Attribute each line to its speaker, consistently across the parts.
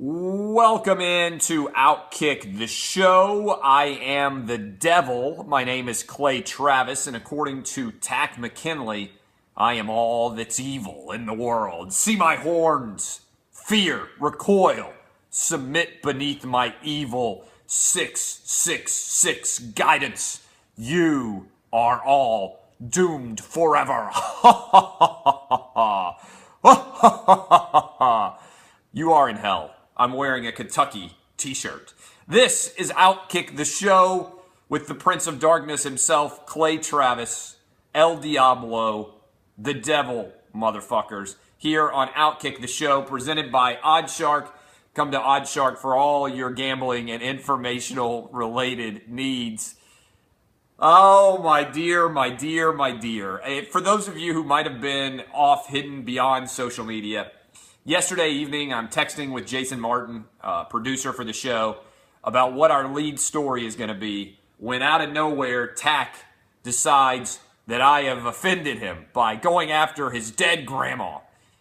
Speaker 1: Welcome in to Outkick the Show. I am the devil. My name is Clay Travis, and according to Tack McKinley, I am all that's evil in the world. See my horns, fear, recoil, submit beneath my evil 666 guidance. You are all doomed forever. Ha ha ha ha ha ha. You are in hell. I'm wearing a Kentucky t-shirt. This is Outkick the Show with the Prince of Darkness himself, Clay Travis, El Diablo, the devil, motherfuckers, here on Outkick the Show, presented by Oddshark. Come to Oddshark for all your gambling and informational related needs. Oh, my dear, my dear, my dear. For those of you who might have been off, hidden beyond social media, yesterday evening, I'm texting with Jason Martin, producer for the show, about what our lead story is going to be when out of nowhere, Tack decides that I have offended him by going after his dead grandma.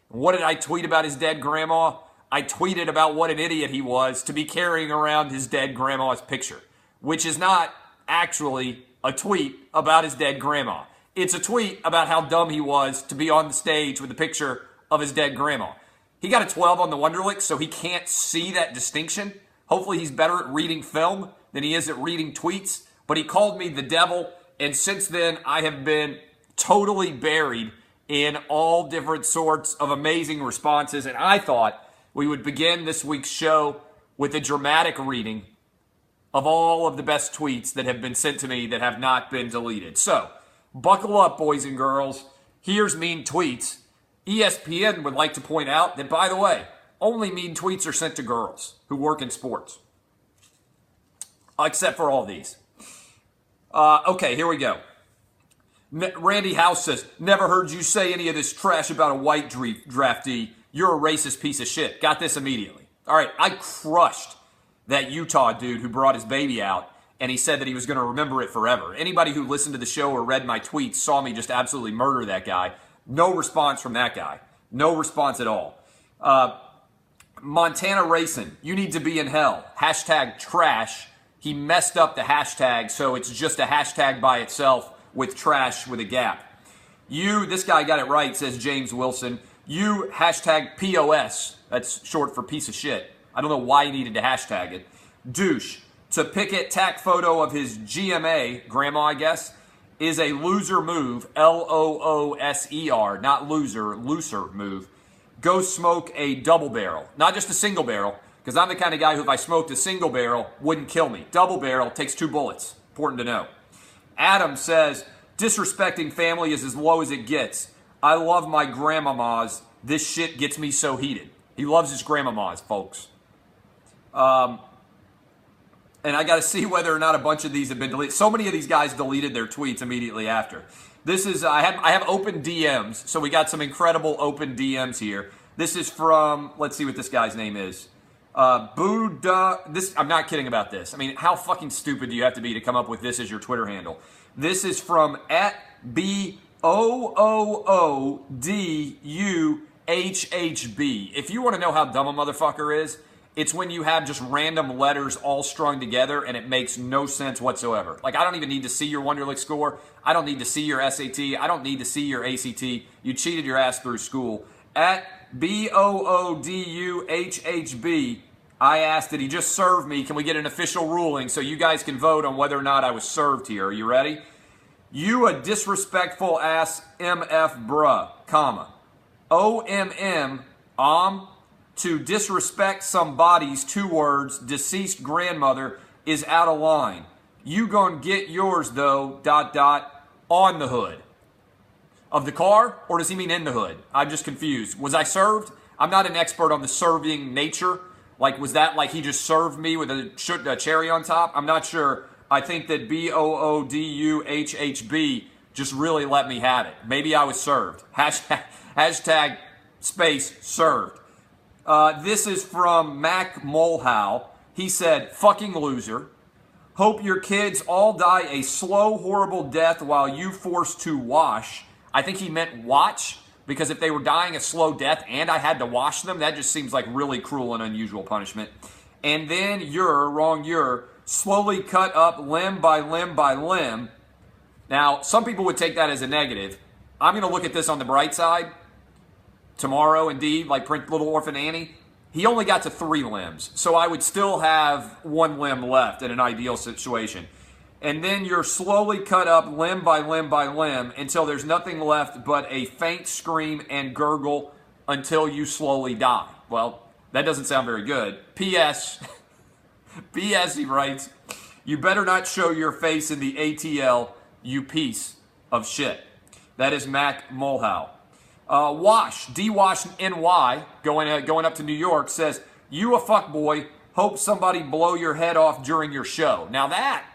Speaker 1: What did I tweet about his dead grandma? I tweeted about what an idiot he was to be carrying around his dead grandma's picture, which is not actually a tweet about his dead grandma. It's a tweet about how dumb he was to be on the stage with a picture of his dead grandma. He got a 12 on the Wonderlic, so he can't see that distinction. Hopefully he's better at reading film than he is at reading tweets. But he called me the devil, and since then I have been totally buried in all different sorts of amazing responses. And I thought we would begin this week's show with a dramatic reading of all of the best tweets that have been sent to me that have not been deleted. So, buckle up, boys and girls. Here's mean tweets. ESPN would like to point out that, by the way, only mean tweets are sent to girls who work in sports. Except for all these. Okay, here we go. Randy House says, never heard you say any of this trash about a white draftee. You're a racist piece of shit. Got this immediately. All right, I crushed that Utah dude who brought his baby out, and he said that he was going to remember it forever. Anybody who listened to the show or read my tweets saw me just absolutely murder that guy. No response from that guy. No response at all. Montana Racing, you need to be in hell. Hashtag trash. He messed up the hashtag, so it's just a hashtag by itself with trash with a gap. This guy got it right, says James Wilson. You hashtag POS. That's short for piece of shit. I don't know why he needed to hashtag it. Douche. To Pickett Tack photo of his GMA, grandma, I guess, is a loser move, Looser, not loser, looser move. Go smoke a double barrel, not just a single barrel, because I'm the kind of guy who if I smoked a single barrel, wouldn't kill me. Double barrel takes 2 bullets. Important to know. Adam says, disrespecting family is as low as it gets. I love my grandmamas. This shit gets me so heated. He loves his grandmamas, folks. And I got to see whether or not a bunch of these have been deleted. So many of these guys deleted their tweets immediately after. This is I have open DMs, so we got some incredible open DMs here. This is from, let's see what this guy's name is. Buddha. I'm not kidding about this. I mean, how fucking stupid do you have to be to come up with this as your Twitter handle? This is from @BOOODUHHB. If you want to know how dumb a motherfucker is, it's when you have just random letters all strung together and it makes no sense whatsoever. Like, I don't even need to see your Wonderlic score. I don't need to see your SAT. I don't need to see your ACT. You cheated your ass through school. @BOODUHHB, I asked, did he just serve me? Can we get an official ruling so you guys can vote on whether or not I was served here? Are you ready? You a disrespectful ass MF bruh, comma. OMM, to disrespect somebody's 2 words, deceased grandmother, is out of line. You gonna get yours though, ... on the hood. Of the car? Or does he mean in the hood? I'm just confused. Was I served? I'm not an expert on the serving nature. Like, was that like he just served me with a cherry on top? I'm not sure. I think that BOODUHHB just really let me have it. Maybe I was served. Hashtag space served. This is from Mac Mulhow. He said, fucking loser. Hope your kids all die a slow, horrible death while you forced to wash. I think he meant watch, because if they were dying a slow death and I had to wash them, that just seems like really cruel and unusual punishment. And then you're slowly cut up limb by limb by limb. Now, some people would take that as a negative. I'm going to look at this on the bright side. Tomorrow, indeed, like Little Orphan Annie, he only got to 3 limbs. So I would still have 1 limb left in an ideal situation. And then you're slowly cut up limb by limb by limb until there's nothing left but a faint scream and gurgle until you slowly die. Well, that doesn't sound very good. P.S. P.S. he writes, you better not show your face in the ATL, you piece of shit. That is Mac Mulhow. D-Wash NY, going up to New York, says, you a fuckboy, hope somebody blow your head off during your show. Now that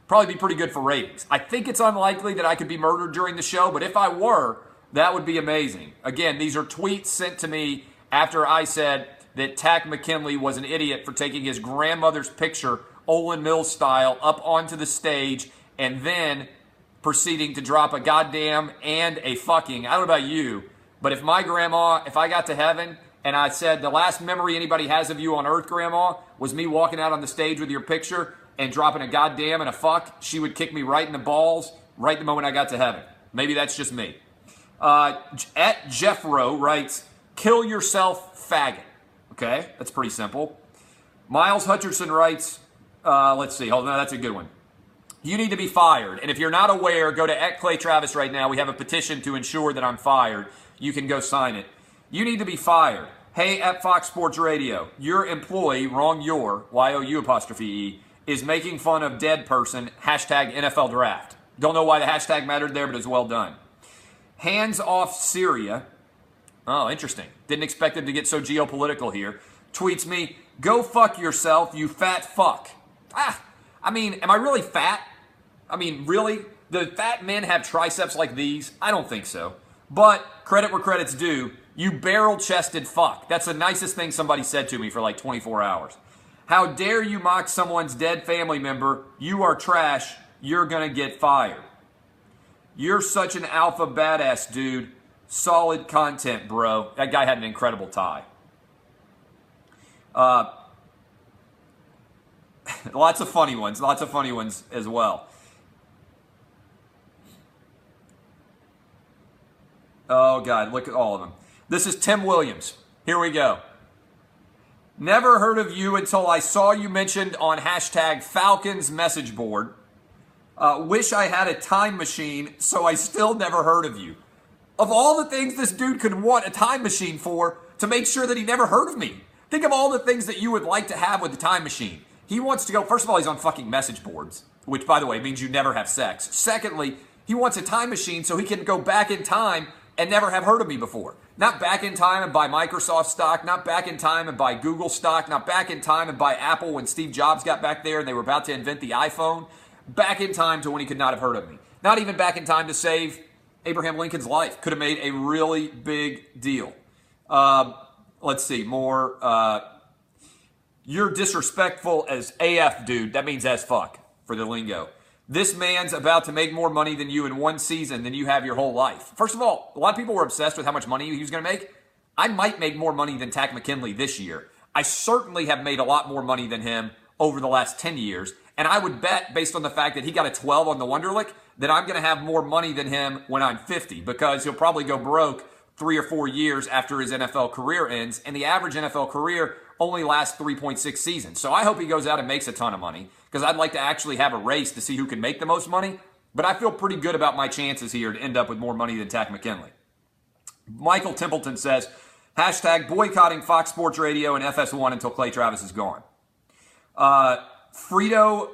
Speaker 1: probably be pretty good for ratings. I think it's unlikely that I could be murdered during the show, but if I were, that would be amazing. Again, these are tweets sent to me after I said that Takk McKinley was an idiot for taking his grandmother's picture, Olin Mills style, up onto the stage and then proceeding to drop a goddamn and a fucking. I don't know about you, but if my grandma, if I got to heaven and I said the last memory anybody has of you on earth, grandma, was me walking out on the stage with your picture and dropping a goddamn and a fuck, she would kick me right in the balls right the moment I got to heaven. Maybe that's just me. At Jeffro writes, kill yourself, faggot. Okay, that's pretty simple. Miles Hutcherson writes, let's see, hold on, that's a good one. You need to be fired. And if you're not aware, go to @ClayTravis right now. We have a petition to ensure that I'm fired. You can go sign it. You need to be fired. Hey, at Fox Sports Radio, your employee, wrong your, Y-O-U apostrophe E, is making fun of dead person, hashtag NFL draft. Don't know why the hashtag mattered there, but it's well done. Hands off Syria. Oh, interesting. Didn't expect it to get so geopolitical here. Tweets me, go fuck yourself, you fat fuck. I mean, am I really fat? I mean, really? Do fat men have triceps like these? I don't think so. But credit where credit's due, you barrel-chested fuck. That's the nicest thing somebody said to me for like 24 hours. How dare you mock someone's dead family member? You are trash. You're going to get fired. You're such an alpha badass, dude. Solid content, bro. That guy had an incredible tie. Lots of funny ones as well. Oh, God, look at all of them. This is Tim Williams. Here we go. Never heard of you until I saw you mentioned on hashtag Falcons message board. Wish I had a time machine, so I still never heard of you. Of all the things this dude could want a time machine for, to make sure that he never heard of me. Think of all the things that you would like to have with the time machine. He wants to go, first of all, he's on fucking message boards, which, by the way, means you never have sex. Secondly, he wants a time machine so he can go back in time and never have heard of me before. Not back in time and buy Microsoft stock, not back in time and buy Google stock, not back in time and buy Apple when Steve Jobs got back there and they were about to invent the iPhone. Back in time to when he could not have heard of me. Not even back in time to save Abraham Lincoln's life. Could have made a really big deal. Let's see, more. You're disrespectful as AF, dude. That means as fuck for the lingo. This man's about to make more money than you in one season than you have your whole life. First of all, a lot of people were obsessed with how much money he was going to make. I might make more money than Takk McKinley this year. I certainly have made a lot more money than him over the last 10 years. And I would bet, based on the fact that he got a 12 on the Wonderlic, that I'm going to have more money than him when I'm 50 because he'll probably go broke 3 or 4 years after his NFL career ends. And the average NFL career only lasts 3.6 seasons. So I hope he goes out and makes a ton of money because I'd like to actually have a race to see who can make the most money. But I feel pretty good about my chances here to end up with more money than Takk McKinley. Michael Templeton says, hashtag boycotting Fox Sports Radio and FS1 until Clay Travis is gone. Frito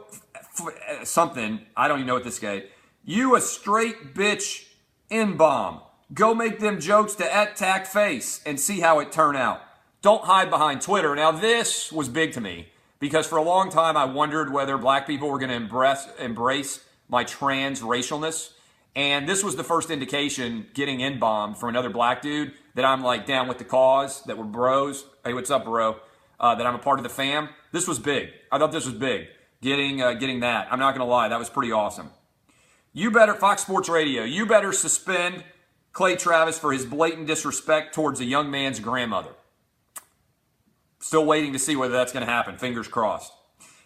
Speaker 1: something, I don't even know what this guy. You a straight bitch N-bomb. Go make them jokes to @Takk face and see how it turn out. Don't hide behind Twitter. Now this was big to me because for a long time I wondered whether black people were going to embrace my trans racialness. And this was the first indication getting N-bombed for another black dude that I'm like down with the cause, that we're bros. Hey, what's up, bro? That I'm a part of the fam. This was big. I thought this was big. Getting that. I'm not going to lie. That was pretty awesome. You better, Fox Sports Radio, you better suspend Clay Travis for his blatant disrespect towards a young man's grandmother. Still waiting to see whether that's going to happen. Fingers crossed.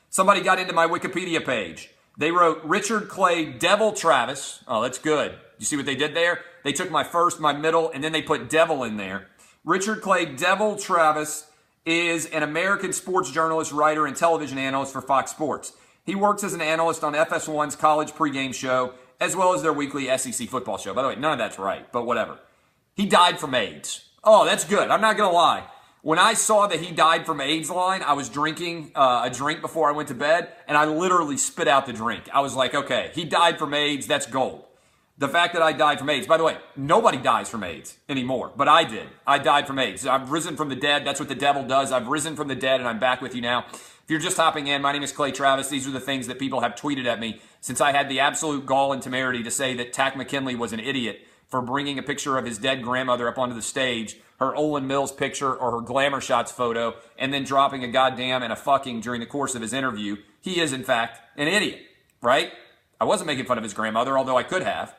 Speaker 1: Somebody got into my Wikipedia page. They wrote Richard Clay Devil Travis. Oh, that's good. You see what they did there? They took my first, my middle, and then they put devil in there. Richard Clay Devil Travis is an American sports journalist, writer, and television analyst for Fox Sports. He works as an analyst on FS1's college pregame show, as well as their weekly SEC football show. By the way, none of that's right, but whatever. He died from AIDS. Oh, that's good. I'm not going to lie. When I saw that he died from AIDS line, I was drinking a drink before I went to bed, and I literally spit out the drink. I was like, okay, he died from AIDS. That's gold. The fact that I died from AIDS, by the way, nobody dies from AIDS anymore, but I did. I died from AIDS. I've risen from the dead. That's what the devil does. I've risen from the dead, and I'm back with you now. If you're just hopping in, my name is Clay Travis. These are the things that people have tweeted at me since I had the absolute gall and temerity to say that Takk McKinley was an idiot for bringing a picture of his dead grandmother up onto the stage, her Olin Mills picture or her Glamour Shots photo, and then dropping a goddamn and a fucking during the course of his interview. He is, in fact, an idiot, right? I wasn't making fun of his grandmother, although I could have.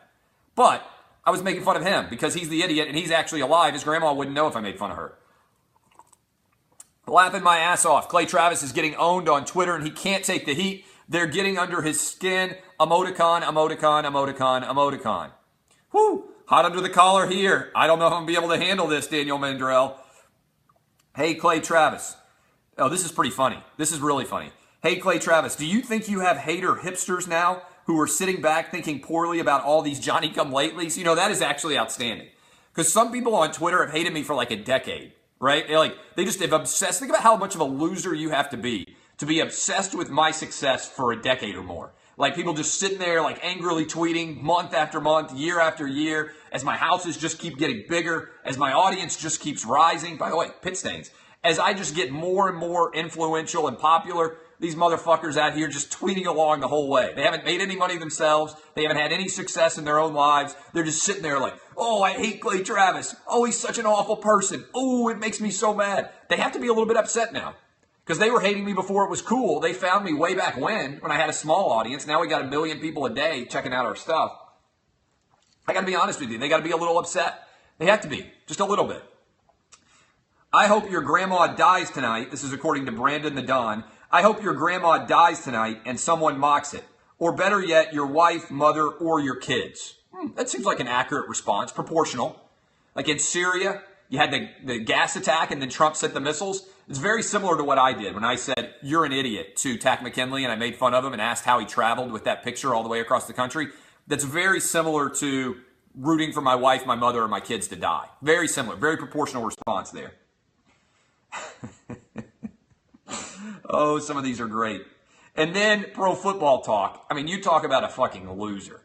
Speaker 1: But I was making fun of him because he's the idiot and he's actually alive. His grandma wouldn't know if I made fun of her. Laughing my ass off. Clay Travis is getting owned on Twitter and he can't take the heat. They're getting under his skin. Emoticon, emoticon, emoticon, emoticon. Whoo! Hot under the collar here. I don't know if I'm going to be able to handle this, Daniel Mandrell. Hey, Clay Travis. Oh, this is pretty funny. This is really funny. Hey, Clay Travis, do you think you have hater hipsters now who are sitting back thinking poorly about all these Johnny-come-latelys? You know, that is actually outstanding. Because some people on Twitter have hated me for like a decade, right? They just have obsessed. Think about how much of a loser you have to be obsessed with my success for a decade or more. Like people just sitting there like angrily tweeting month after month, year after year, as my houses just keep getting bigger, as my audience just keeps rising. By the way, pit stains. As I just get more and more influential and popular, these motherfuckers out here just tweeting along the whole way. They haven't made any money themselves. They haven't had any success in their own lives. They're just sitting there like, oh, I hate Clay Travis. Oh, he's such an awful person. Oh, it makes me so mad. They have to be a little bit upset now. Because they were hating me before it was cool. They found me way back when I had a small audience. Now we got 1 million people a day checking out our stuff. I got to be honest with you. They got to be a little upset. They have to be. Just a little bit. I hope your grandma dies tonight. This is according to Brandon the Don. I hope your grandma dies tonight and someone mocks it. Or better yet, your wife, mother, or your kids. That seems like an accurate response. Proportional. Like in Syria, you had the gas attack and then Trump sent the missiles. It's very similar to what I did when I said, you're an idiot to Takk McKinley, and I made fun of him and asked how he traveled with that picture all the way across the country. That's very similar to rooting for my wife, my mother, or my kids to die. Very similar. Very proportional response there. Oh, some of these are great. And then Pro Football Talk. I mean, you talk about a fucking loser.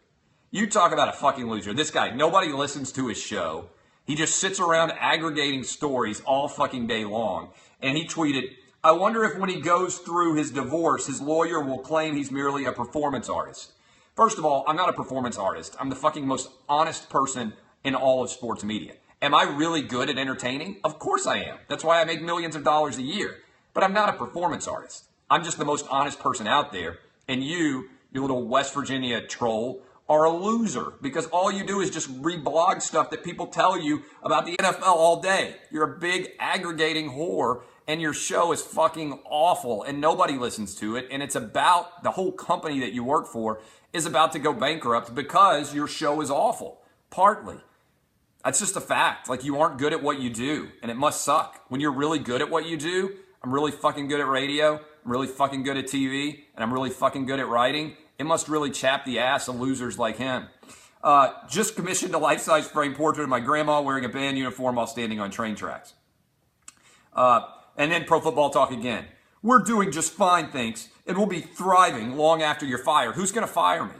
Speaker 1: You talk about a fucking loser. This guy, nobody listens to his show. He just sits around aggregating stories all fucking day long. And he tweeted, I wonder if when he goes through his divorce, his lawyer will claim he's merely a performance artist. First of all, I'm not a performance artist. I'm the fucking most honest person in all of sports media. Am I really good at entertaining? Of course I am. That's why I make millions of dollars a year. But I'm not a performance artist. I'm just the most honest person out there. And you little West Virginia troll, are a loser because all you do is just reblog stuff that people tell you about the NFL all day. You're a big aggregating whore and your show is fucking awful and nobody listens to it. And it's about the whole company that you work for is about to go bankrupt because your show is awful. Partly. That's just a fact. Like you aren't good at what you do and it must suck. When you're really good at what you do, I'm really fucking good at radio, I'm really fucking good at TV, and I'm really fucking good at writing. It must really chap the ass of losers like him. Just commissioned a life-size frame portrait of my grandma wearing a band uniform while standing on train tracks. And then Pro Football Talk again. We're doing just fine, thanks, and we'll be thriving long after you're fired. Who's going to fire me?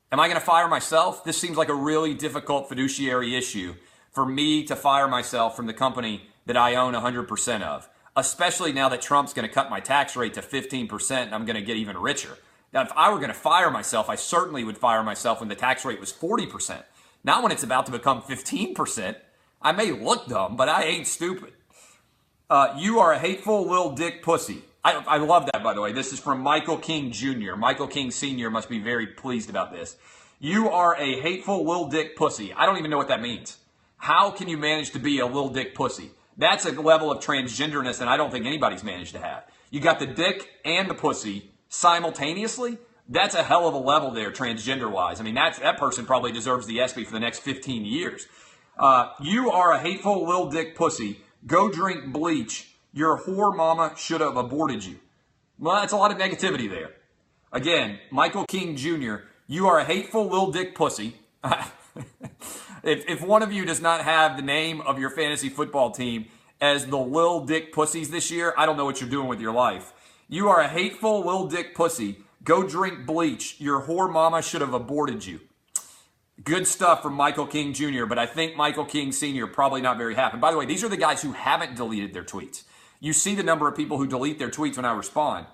Speaker 1: Am I going to fire myself? This seems like a really difficult fiduciary issue for me to fire myself from the company that I own 100% of, especially now that Trump's going to cut my tax rate to 15% and I'm going to get even richer. Now, if I were going to fire myself, I certainly would fire myself when the tax rate was 40%. Not when it's about to become 15%. I may look dumb, but I ain't stupid. You are a hateful little dick pussy. I love that, by the way. This is from Michael King Jr. Michael King Sr. must be very pleased about this. You are a hateful little dick pussy. I don't even know what that means. How can you manage to be a little dick pussy? That's a level of transgenderness that I don't think anybody's managed to have. You got the dick and the pussy simultaneously. That's a hell of a level there, transgender-wise. I mean, that person probably deserves the ESPY for the next 15 years. You are a hateful little dick pussy. Go drink bleach. Your whore mama should have aborted you. Well, that's a lot of negativity there. Again, Michael King Jr., you are a hateful little dick pussy. If one of you does not have the name of your fantasy football team as the Lil Dick Pussies this year, I don't know what you're doing with your life. You are a hateful Lil Dick Pussy. Go drink bleach. Your whore mama should have aborted you. Good stuff from Michael King Jr., but I think Michael King Sr. probably not very happy. By the way, these are the guys who haven't deleted their tweets. You see the number of people who delete their tweets when I respond.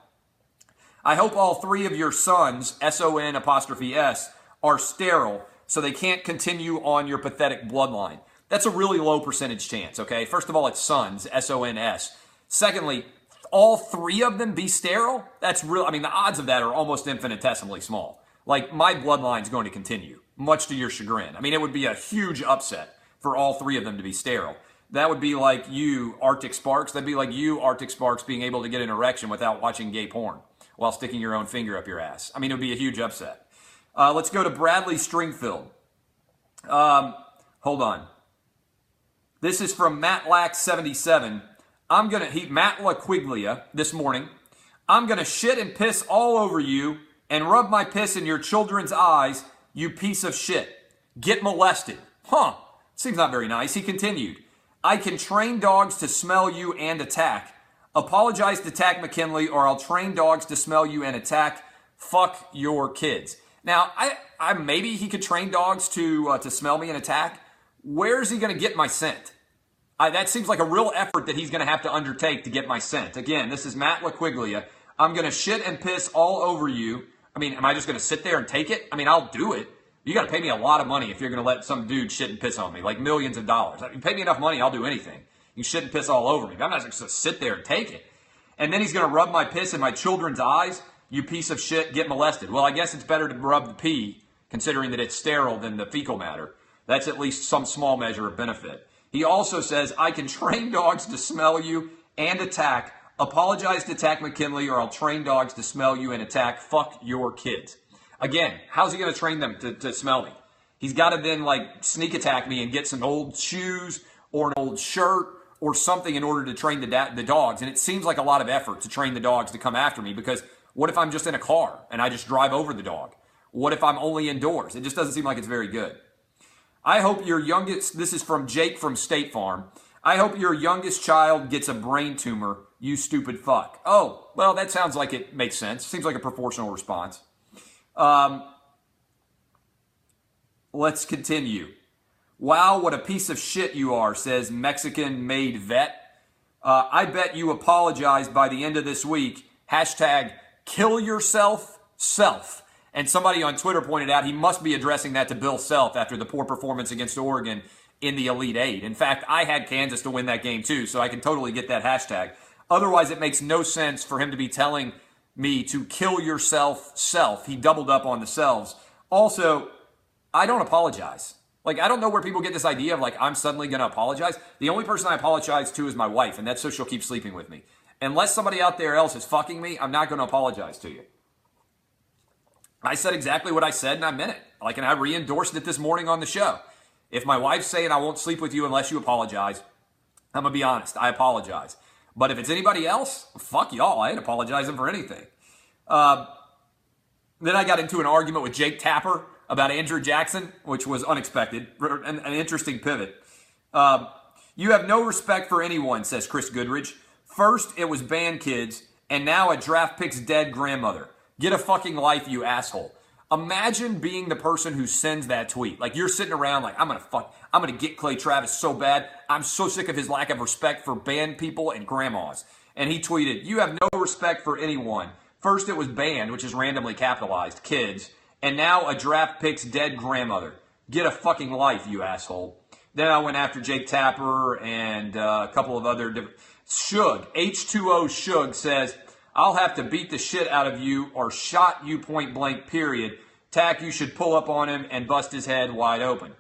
Speaker 1: I hope all three of your sons, S-O-N''S, are sterile so they can't continue on your pathetic bloodline. That's a really low percentage chance, okay? First of all, it's sons, S-O-N-S. Secondly, all three of them be sterile? That's real. I mean, the odds of that are almost infinitesimally small. Like, my bloodline's going to continue, much to your chagrin. I mean, it would be a huge upset for all three of them to be sterile. That would be like you, Arctic Sparks. That'd be like you, Arctic Sparks, being able to get an erection without watching gay porn while sticking your own finger up your ass. I mean, it would be a huge upset. Let's go to Bradley Stringfield. Hold on. This is from Matt Lack 77. Matt LaQuiglia this morning. I'm going to shit and piss all over you and rub my piss in your children's eyes, you piece of shit. Get molested. Huh. Seems not very nice. He continued. I can train dogs to smell you and attack. Apologize to Tack McKinley or I'll train dogs to smell you and attack. Fuck your kids. Now, I maybe he could train dogs to smell me and attack. Where is he going to get my scent? That seems like a real effort that he's going to have to undertake to get my scent. Again, this is Matt LaQuiglia. I'm going to shit and piss all over you. I mean, am I just going to sit there and take it? I mean, I'll do it. You got to pay me a lot of money if you're going to let some dude shit and piss on me, like millions of dollars. If you pay me enough money, I'll do anything. You shit and piss all over me. But I'm not just going to sit there and take it. And then he's going to rub my piss in my children's eyes. You piece of shit, get molested. Well, I guess it's better to rub the pee, considering that it's sterile, than the fecal matter. That's at least some small measure of benefit. He also says, I can train dogs to smell you and attack. Apologize to Tack McKinley or I'll train dogs to smell you and attack. Fuck your kids. Again, how's he going to train them to smell me? He's got to then like sneak attack me and get some old shoes or an old shirt or something in order to train the dogs. And it seems like a lot of effort to train the dogs to come after me, because what if I'm just in a car and I just drive over the dog? What if I'm only indoors? It just doesn't seem like it's very good. I hope your youngest, this is from Jake from State Farm. I hope your youngest child gets a brain tumor, you stupid fuck. Oh, well, that sounds like it makes sense. Seems like a proportional response. Let's continue. Wow, what a piece of shit you are, says Mexican-made vet. I bet you apologize by the end of this week. Hashtag kill yourself, self. And somebody on Twitter pointed out he must be addressing that to Bill Self after the poor performance against Oregon in the Elite Eight. In fact, I had Kansas to win that game too, so I can totally get that hashtag. Otherwise, it makes no sense for him to be telling me to kill yourself, self. He doubled up on the selves. Also, I don't apologize. Like, I don't know where people get this idea of, like, I'm suddenly going to apologize. The only person I apologize to is my wife, and that's so she'll keep sleeping with me. Unless somebody out there else is fucking me, I'm not going to apologize to you. I said exactly what I said, and I meant it. Like, and I re-endorsed it this morning on the show. If my wife's saying I won't sleep with you unless you apologize, I'm going to be honest. I apologize. But if it's anybody else, fuck y'all. I ain't apologizing for anything. Then I got into an argument with Jake Tapper about Andrew Jackson, which was unexpected, an interesting pivot. You have no respect for anyone, says Chris Goodridge. First, it was band kids, and now a draft pick's dead grandmother. Get a fucking life, you asshole. Imagine being the person who sends that tweet. Like, you're sitting around like, I'm going to get Clay Travis so bad. I'm so sick of his lack of respect for band people and grandmas. And he tweeted, you have no respect for anyone. First, it was band, which is randomly capitalized, kids. And now a draft pick's dead grandmother. Get a fucking life, you asshole. Then I went after Jake Tapper and a couple of other different... Shug, H2O Shug says, I'll have to beat the shit out of you or shot you point blank, period. Tack, you should pull up on him and bust his head wide open.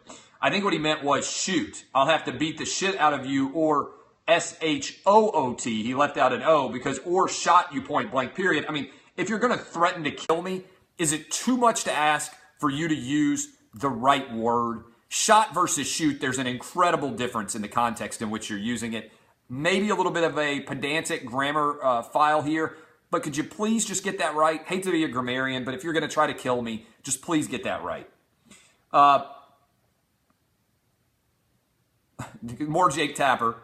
Speaker 1: I think what he meant was shoot. I'll have to beat the shit out of you, or SHOOT. He left out an O because or shot you point blank, period. I mean, if you're going to threaten to kill me, is it too much to ask for you to use the right word? Shot versus shoot, there's an incredible difference in the context in which you're using it. Maybe a little bit of a pedantic grammar file here, but could you please just get that right? Hate to be a grammarian, but if you're going to try to kill me, just please get that right. More Jake Tapper.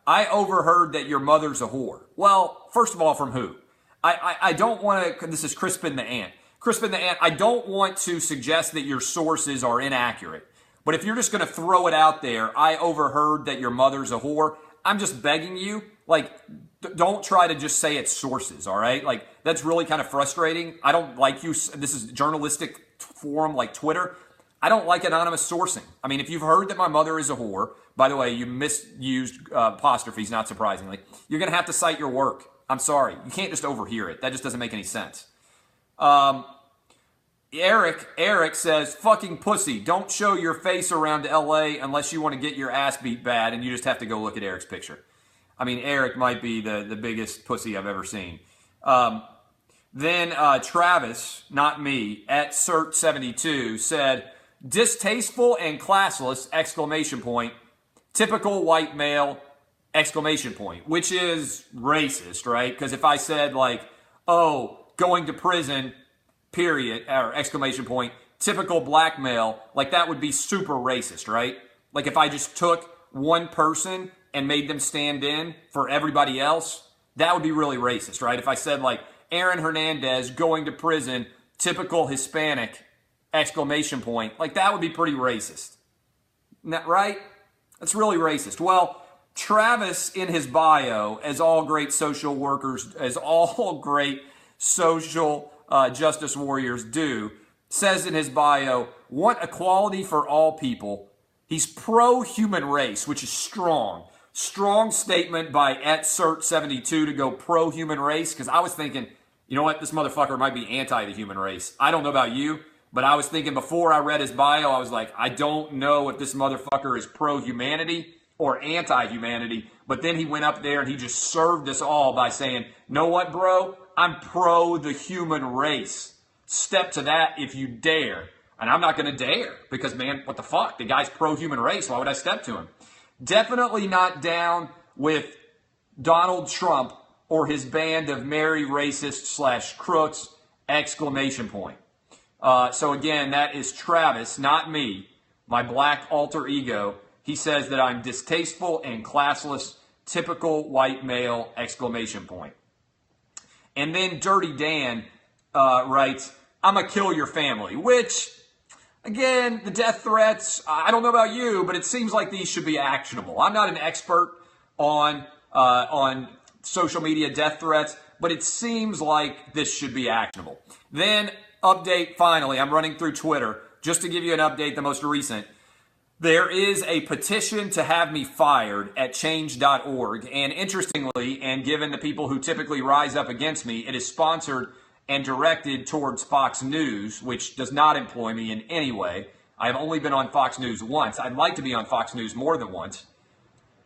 Speaker 1: I overheard that your mother's a whore. Well, first of all, from who? I don't want to, this is Crispin the Ant. Crispin the Ant, I don't want to suggest that your sources are inaccurate. But if you're just going to throw it out there, I overheard that your mother's a whore, I'm just begging you, like, don't try to just say it's sources, all right? Like, that's really kind of frustrating. I don't like you. This is journalistic forum like Twitter. I don't like anonymous sourcing. I mean, if you've heard that my mother is a whore, by the way, you misused apostrophes, not surprisingly, you're going to have to cite your work. I'm sorry. You can't just overhear it. That just doesn't make any sense. Eric says, fucking pussy. Don't show your face around LA unless you want to get your ass beat bad, and you just have to go look at Eric's picture. I mean, Eric might be the biggest pussy I've ever seen. Then Travis, not me, at Cert72 said, distasteful and classless, exclamation point, typical white male, exclamation point, which is racist, right? Because if I said like, oh, going to prison, period, or exclamation point, typical black male, like that would be super racist, right? Like if I just took one person and made them stand in for everybody else, that would be really racist, right? If I said like Aaron Hernandez going to prison, typical Hispanic, exclamation point, like that would be pretty racist. Isn't that right? That's really racist. Well, Travis in his bio, as all great social workers, as all great social justice warriors do, says in his bio, want equality for all people. He's pro-human race, which is strong. Strong statement by @Cert72 to go pro-human race, because I was thinking, you know what, this motherfucker might be anti the human race. I don't know about you, but I was thinking before I read his bio, I was like, I don't know if this motherfucker is pro-humanity or anti-humanity. But then he went up there and he just served us all by saying, know what, bro? I'm pro the human race. Step to that if you dare. And I'm not going to dare because, man, what the fuck? The guy's pro-human race. Why would I step to him? Definitely not down with Donald Trump or his band of merry racists / crooks, exclamation point. So again, that is Travis, not me, my black alter ego. He says that I'm distasteful and classless, typical white male, exclamation point. And then Dirty Dan writes, I'm going to kill your family, which, again, the death threats, I don't know about you, but it seems like these should be actionable. I'm not an expert on social media death threats, but it seems like this should be actionable. Then, update finally, I'm running through Twitter, just to give you an update, the most recent. There is a petition to have me fired at change.org, and interestingly, and given the people who typically rise up against me, it is sponsored and directed towards Fox News, which does not employ me in any way. I have only been on Fox News once. I'd like to be on Fox News more than once.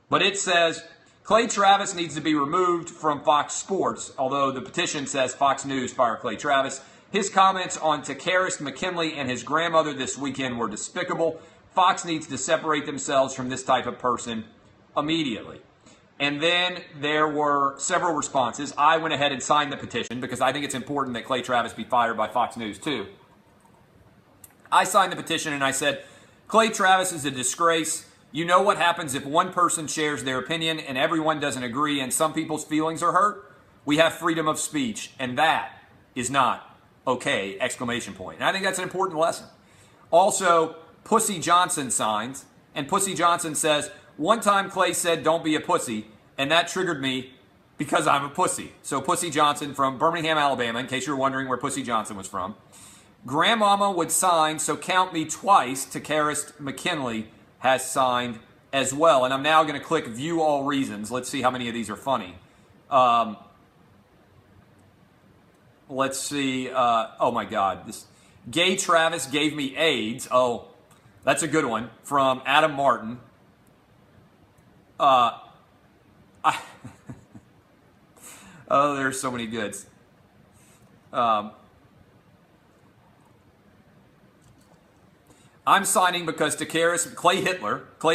Speaker 1: But it says, Clay Travis needs to be removed from Fox Sports, although the petition says Fox News fire Clay Travis. His comments on Takarist McKinley and his grandmother this weekend were despicable. Fox needs to separate themselves from this type of person immediately. And then there were several responses. I went ahead and signed the petition because I think it's important that Clay Travis be fired by Fox News too. I signed the petition and I said, Clay Travis is a disgrace. You know what happens if one person shares their opinion and everyone doesn't agree and some people's feelings are hurt? We have freedom of speech, and that is not okay, exclamation point. And I think that's an important lesson. Also, Pussy Johnson signs, and Pussy Johnson says, one time Clay said, don't be a pussy, and that triggered me because I'm a pussy. So Pussy Johnson from Birmingham, Alabama, in case you're wondering where Pussy Johnson was from. Grandmama would sign, so count me twice. Takarist McKinley has signed as well. And I'm now going to click View All Reasons. Let's see how many of these are funny. Let's see. Oh, my God. This Gay Travis gave me AIDS. Oh, That's a good one from Adam Martin. Oh, there's so many goods. I'm signing because Takaris, Clay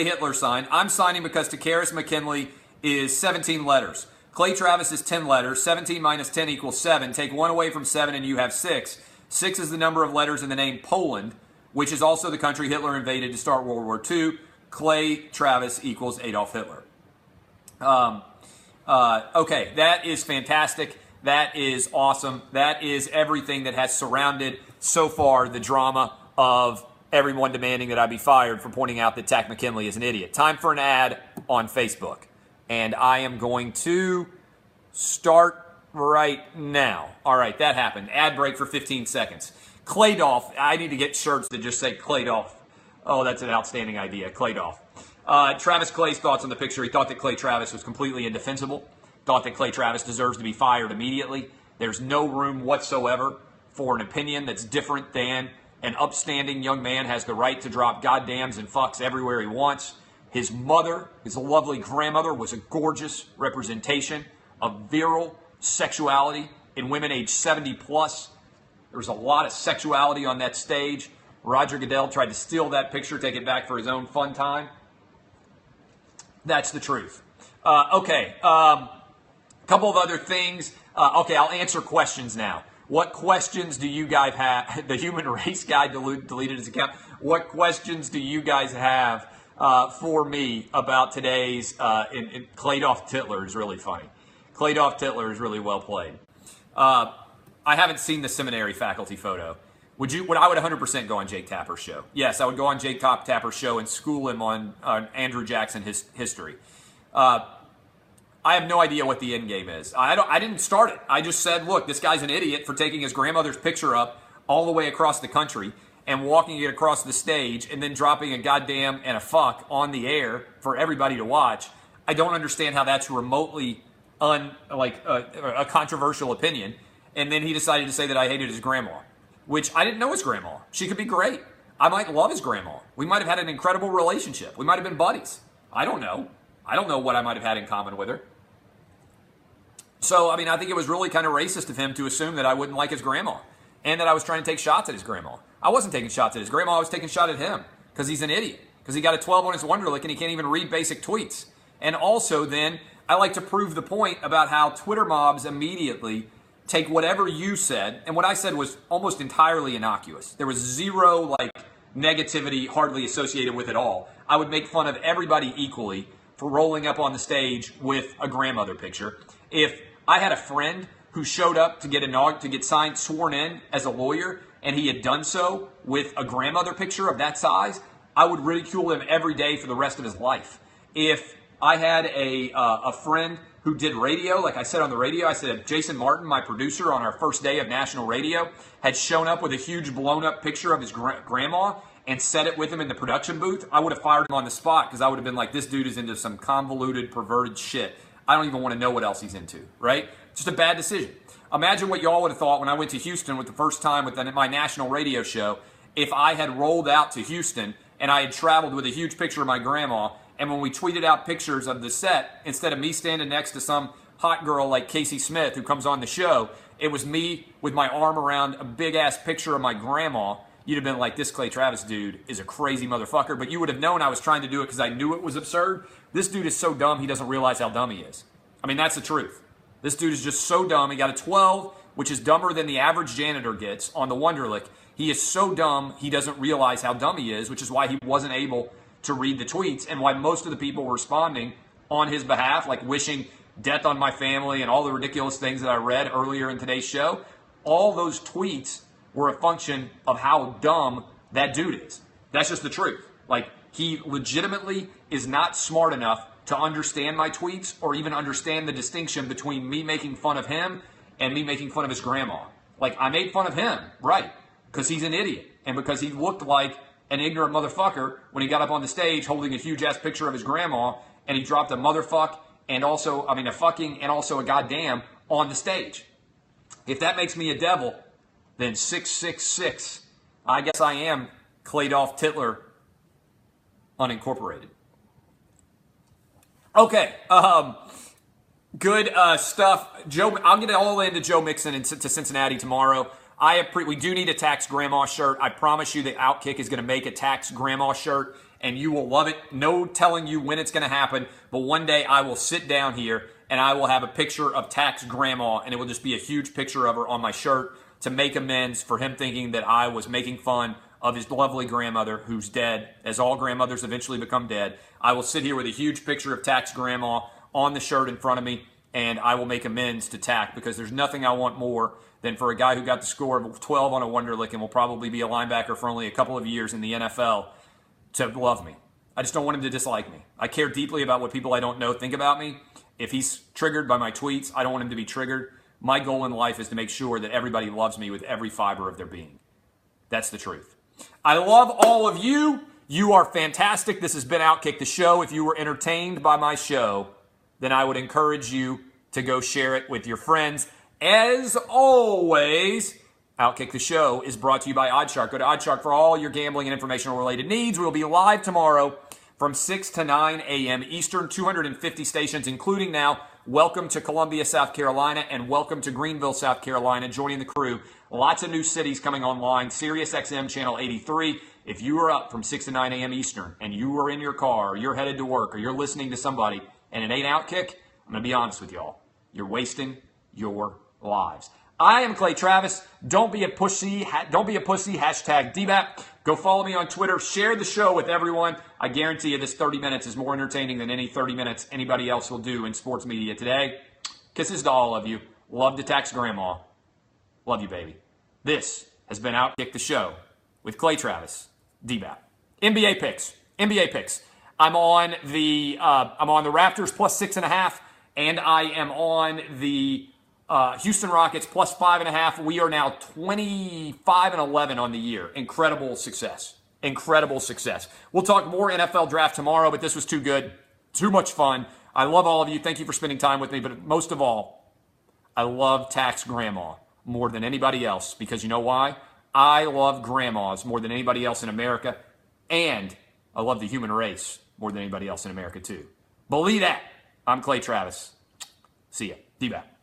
Speaker 1: Hitler signed. I'm signing because Takaris McKinley is 17 letters. Clay Travis is 10 letters. 17 minus 10 equals 7. Take 1 away from 7 and you have 6. 6 is the number of letters in the name Poland, which is also the country Hitler invaded to start World War II. Clay Travis equals Adolf Hitler. Okay, that is fantastic. That is awesome. That is everything that has surrounded so far the drama of everyone demanding that I be fired for pointing out that Tack McKinley is an idiot. Time for an ad on Facebook. And I am going to start right now. All right, that happened. Ad break for 15 seconds. Claydolph. I need to get shirts that just say Claydolph. Oh, that's an outstanding idea. Claydolph. Travis Clay's thoughts on the picture. He thought that Clay Travis was completely indefensible. Thought that Clay Travis deserves to be fired immediately. There's no room whatsoever for an opinion that's different than an upstanding young man has the right to drop goddams and fucks everywhere he wants. His mother, his lovely grandmother, was a gorgeous representation of virile sexuality in women age 70 plus. There was a lot of sexuality on that stage. Roger Goodell tried to steal that picture, take it back for his own fun time. That's the truth. Okay, couple of other things. Okay, I'll answer questions now. What questions do you guys have? The Human Race guy deleted his account. What questions do you guys have for me about today's Claydolph Titler is really funny. Claydolph Titler is really well played. I haven't seen the seminary faculty photo. Would I would 100% go on Jake Tapper's show. Yes, I would go on Jake Tapper's show and school him on Andrew Jackson history. I have no idea what the end game is. I didn't start it. I just said, look, this guy's an idiot for taking his grandmother's picture up all the way across the country and walking it across the stage and then dropping a goddamn and a fuck on the air for everybody to watch. I don't understand how that's remotely a controversial opinion. And then he decided to say that I hated his grandma, which I didn't know his grandma. She could be great. I might love his grandma. We might have had an incredible relationship. We might have been buddies. I don't know. I don't know what I might have had in common with her. So, I mean, I think it was really kind of racist of him to assume that I wouldn't like his grandma and that I was trying to take shots at his grandma. I wasn't taking shots at his grandma. I was taking shots at him because he's an idiot, because he got a 12 on his Wonderlic and he can't even read basic tweets. And also then I like to prove the point about how Twitter mobs immediately take whatever you said, and what I said was almost entirely innocuous. There was zero negativity hardly associated with it all. I would make fun of everybody equally for rolling up on the stage with a grandmother picture. If I had a friend who showed up to get signed, sworn in as a lawyer, and he had done so with a grandmother picture of that size, I would ridicule him every day for the rest of his life. If I had a friend who did radio, like I said on the radio, I said Jason Martin, my producer on our first day of national radio, had shown up with a huge blown up picture of his grandma and set it with him in the production booth, I would have fired him on the spot because I would have been like, this dude is into some convoluted, perverted shit. I don't even want to know what else he's into, right? Just a bad decision. Imagine what y'all would have thought when I went to Houston with the first time with my national radio show if I had rolled out to Houston and I had traveled with a huge picture of my grandma, and when we tweeted out pictures of the set, instead of me standing next to some hot girl like Casey Smith who comes on the show, it was me with my arm around a big-ass picture of my grandma. You'd have been like, this Clay Travis dude is a crazy motherfucker, but you would have known I was trying to do it because I knew it was absurd. This dude is so dumb, he doesn't realize how dumb he is. I mean, that's the truth. This dude is just so dumb. He got a 12, which is dumber than the average janitor gets on the Wonderlic. He is so dumb, he doesn't realize how dumb he is, which is why he wasn't able to read the tweets and why most of the people were responding on his behalf, like wishing death on my family and all the ridiculous things that I read earlier in today's show. All those tweets were a function of how dumb that dude is. That's just the truth. Like, he legitimately is not smart enough to understand my tweets or even understand the distinction between me making fun of him and me making fun of his grandma. Like, I made fun of him, right, because he's an idiot and because he looked like an ignorant motherfucker when he got up on the stage holding a huge-ass picture of his grandma and he dropped a motherfuck and also, a fucking and also a goddamn on the stage. If that makes me a devil, then 666. I guess I am Claydolph Titler unincorporated. Okay, good stuff. Joe, I'll get all into Joe Mixon and to Cincinnati tomorrow. We do need a Tax Grandma shirt. I promise you that Outkick is going to make a Tax Grandma shirt, and you will love it. No telling you when it's going to happen, but one day I will sit down here and I will have a picture of Tax Grandma, and it will just be a huge picture of her on my shirt to make amends for him thinking that I was making fun of his lovely grandmother who's dead, as all grandmothers eventually become dead. I will sit here with a huge picture of Tax Grandma on the shirt in front of me, and I will make amends to Tack, because there's nothing I want more than for a guy who got the score of 12 on a Wonderlic and will probably be a linebacker for only a couple of years in the NFL to love me. I just don't want him to dislike me. I care deeply about what people I don't know think about me. If he's triggered by my tweets, I don't want him to be triggered. My goal in life is to make sure that everybody loves me with every fiber of their being. That's the truth. I love all of you. You are fantastic. This has been Outkick the Show. If you were entertained by my show, then I would encourage you to go share it with your friends. As always, Outkick the Show is brought to you by OddsShark. Go to OddsShark for all your gambling and informational related needs. We'll be live tomorrow from 6 to 9 a.m. Eastern, 250 stations, including now welcome to Columbia, South Carolina, and welcome to Greenville, South Carolina, joining the crew. Lots of new cities coming online. SiriusXM Channel 83. If you are up from 6 to 9 a.m. Eastern and you are in your car or you're headed to work or you're listening to somebody and it ain't Outkick, I'm going to be honest with y'all. You're wasting your lives. I am Clay Travis. Don't be a pussy. Hashtag DBAP. Go follow me on Twitter. Share the show with everyone. I guarantee you this 30 minutes is more entertaining than any 30 minutes anybody else will do in sports media today. Kisses to all of you. Love to Tax Grandma. Love you, baby. This has been Outkick the Show with Clay Travis, DBAP. NBA picks. I'm on the Raptors plus 6.5, and I am on the Houston Rockets plus 5.5. We are now 25-11 on the year. Incredible success. We'll talk more NFL draft tomorrow, but this was too good. Too much fun. I love all of you. Thank you for spending time with me. But most of all, I love Tax Grandma more than anybody else, because you know why? I love grandmas more than anybody else in America, and I love the human race more than anybody else in America too. Believe that. I'm Clay Travis. See ya. D-Back.